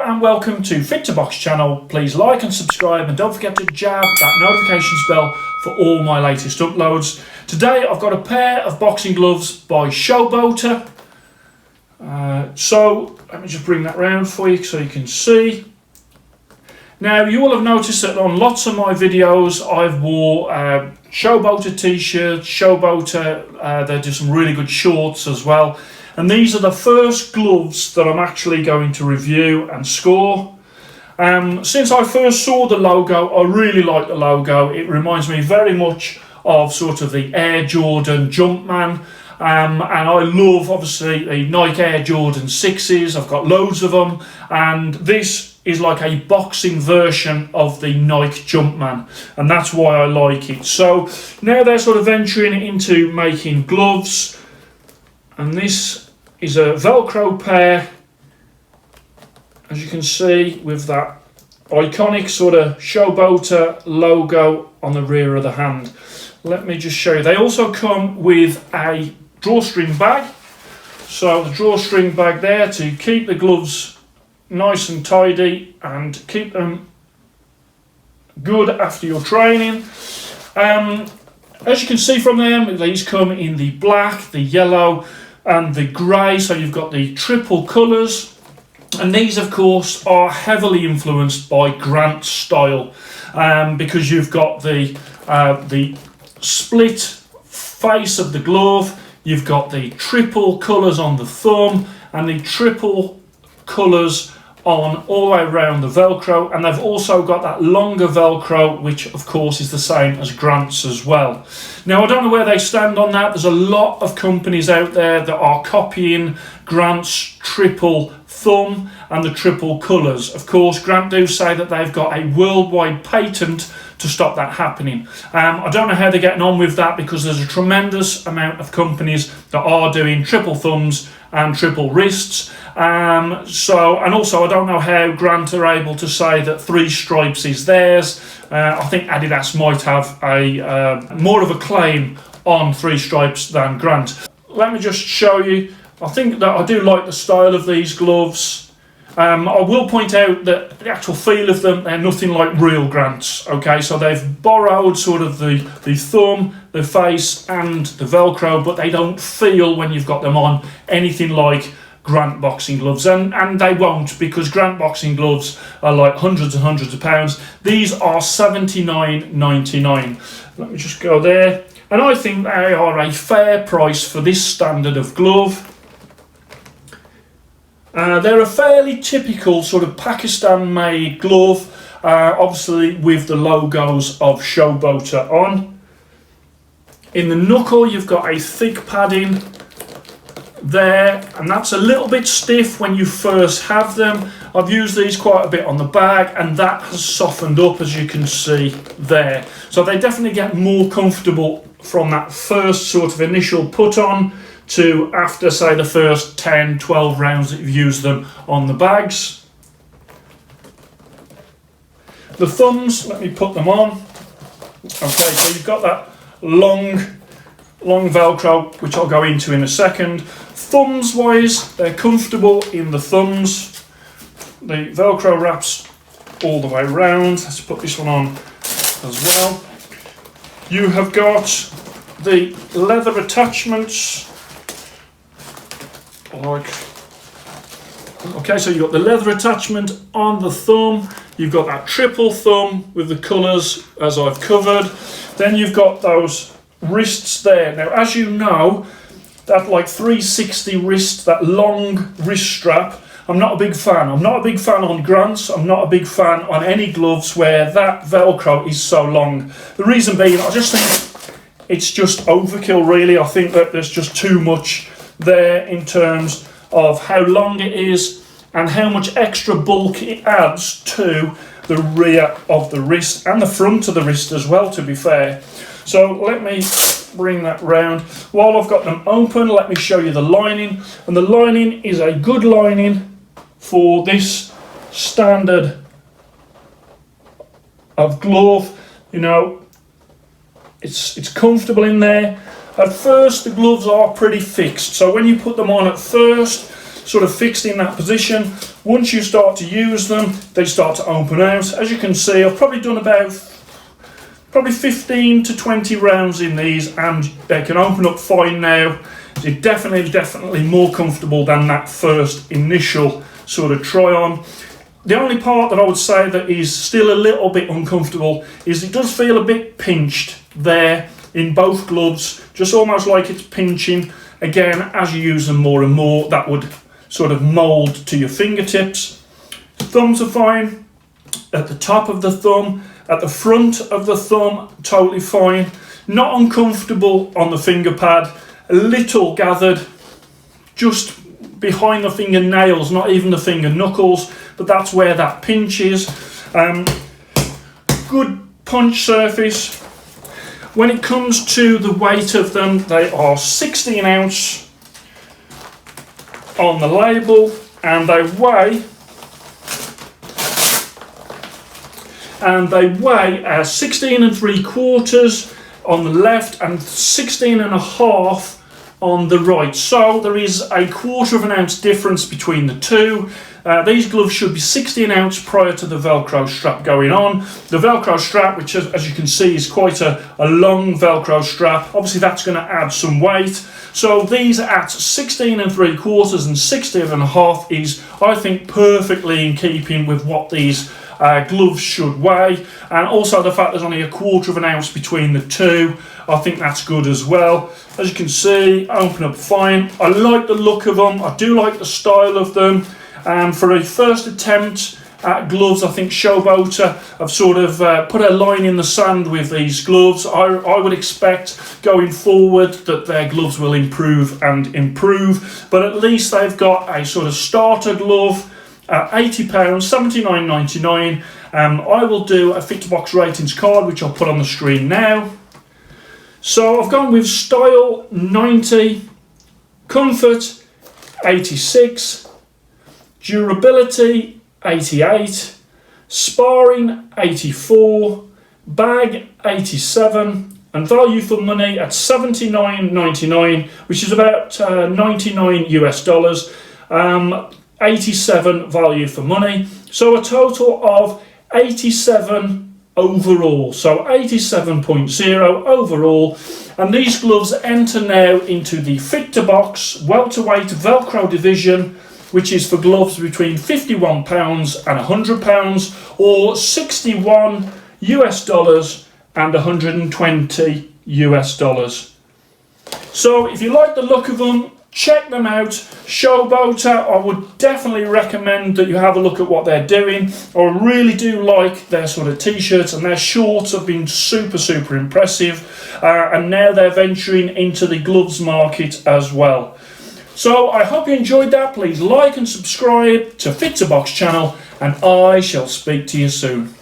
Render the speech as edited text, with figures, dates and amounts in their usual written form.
and welcome to Fit to Box channel. Please like and subscribe and don't forget to jab that notifications bell for all my latest uploads. Today I've got a pair of boxing gloves by Showboater. So let me just bring that round for you so you can see. Now you will have noticed that on lots of my videos I've wore Showboater t-shirts, Showboater, they do some really good shorts as well. And these are the first gloves that I'm actually going to review and score. Since I first saw the logo, I really like the logo. It reminds me very much of sort of the Air Jordan Jumpman. And I love, obviously, the Nike Air Jordan 6s. I've got loads of them. And this is like a boxing version of the Nike Jumpman. And that's why I like it. So now they're sort of venturing into making gloves. And this is a Velcro pair, as you can see, with that iconic sort of Showboater logo on the rear of the hand. Let me just show you. They also come with a drawstring bag. So the drawstring bag there to keep the gloves nice and tidy and keep them good after your training. As you can see from them, these come in the black, the yellow and the grey, so you've got the triple colours, and these of course are heavily influenced by Grant style, because you've got the split face of the glove, you've got the triple colours on the thumb and the triple colours on all the way around the Velcro, and they've also got that longer Velcro, which of course is the same as Grant's as well. Now I don't know where they stand on that. There's a lot of companies out there that are copying Grant's triple thumb and the triple colours. Of course, Grant do say that they've got a worldwide patent to stop that happening. I don't know how they're getting on with that, because there's a tremendous amount of companies that are doing triple thumbs and triple wrists. And also I don't know how Grant are able to say that 3 stripes is theirs. I think Adidas might have a more of a claim on 3 stripes than Grant. Let me just show you. I think that I do like the style of these gloves. I will point out that the actual feel of them, they're nothing like real Grant's. Okay, so they've borrowed sort of the thumb, the face and the Velcro, but they don't feel, when you've got them on, anything like Grant boxing gloves, and they won't, because Grant boxing gloves are like hundreds and hundreds of pounds. These are $79.99. Let me just go there, and I think they are a fair price for this standard of glove. They're a fairly typical sort of Pakistan-made glove, obviously with the logos of Showboater on. In the knuckle, you've got a thick padding there, and that's a little bit stiff when you first have them. I've used these quite a bit on the bag, and that has softened up, as you can see there. So they definitely get more comfortable from that first sort of initial put on to after, say, the first 10-12 rounds that you've used them on the bags. The thumbs, let me put them on. Okay, so you've got that long Velcro, which I'll go into in a second. Thumbs wise, they're comfortable in the thumbs. The Velcro wraps all the way around. Let's put this one on as well. You have got the leather attachments. Okay, so you've got the leather attachment on the thumb. You've got that triple thumb with the colours as I've covered. Then you've got those wrists there. Now, as you know, that like 360 wrist, that long wrist strap, I'm not a big fan. I'm not a big fan on Grant's. I'm not a big fan on any gloves where that Velcro is so long. The reason being, I just think it's just overkill, really. I think that there's just too much there in terms of how long it is and how much extra bulk it adds to the rear of the wrist and the front of the wrist as well, to be fair. So let me bring that round. While I've got them open, let me show you the lining. And the lining is a good lining for this standard of glove. You know, it's comfortable in there. At first the gloves are pretty fixed, so when you put them on at first sort of fixed in that position. Once you start to use them, they start to open out. As you can see, I've probably done about 15 to 20 rounds in these, and they can open up fine now. It's definitely more comfortable than that first initial sort of try on. The only part that I would say that is still a little bit uncomfortable is it does feel a bit pinched there in both gloves, just almost like it's pinching. Again, as you use them more and more, that would sort of mould to your fingertips. Thumbs are fine. At the top of the thumb, at the front of the thumb, totally fine. Not uncomfortable on the finger pad, a little gathered just behind the fingernails, not even the finger knuckles, but that's where that pinch is. Good punch surface. When it comes to the weight of them, they are 16 ounce on the label, and they weigh 16 3/4 on the left and 16 1/2 on the right. So there is a 1/4 of an ounce difference between the two. These gloves should be 16 ounce prior to the Velcro strap going on. The Velcro strap, which as you can see is quite a long Velcro strap, obviously that's going to add some weight. So these at 16 3/4 and 16 1/2 is, I think, perfectly in keeping with what these gloves should weigh, and also the fact there's only a 1/4 of an ounce between the two, I think that's good as well. As you can see, open up fine. I like the look of them, I do like the style of them. For a first attempt at gloves, I think Showboater have sort of put a line in the sand with these gloves. I would expect going forward that their gloves will improve and improve, but at least they've got a sort of starter glove at £80, $79.99. I will do a Fitbox ratings card, which I'll put on the screen now. So I've gone with style 90, comfort 86, durability 88, sparring 84, bag 87, and value for money at $79.99, which is about 99 US dollars. 87 value for money, so a total of 87 overall, so 87.0 overall. And these gloves enter now into the Fit to Box welterweight Velcro division, which is for gloves between £51 and £100, or 61 US dollars and 120 US dollars. So if you like the look of them, check them out. Showboater, I would definitely recommend that you have a look at what they're doing. I really do like their sort of t-shirts, and their shorts have been super impressive, and now they're venturing into the gloves market as well. So I hope you enjoyed that. Please like and subscribe to Fit to Box channel, and I shall speak to you soon.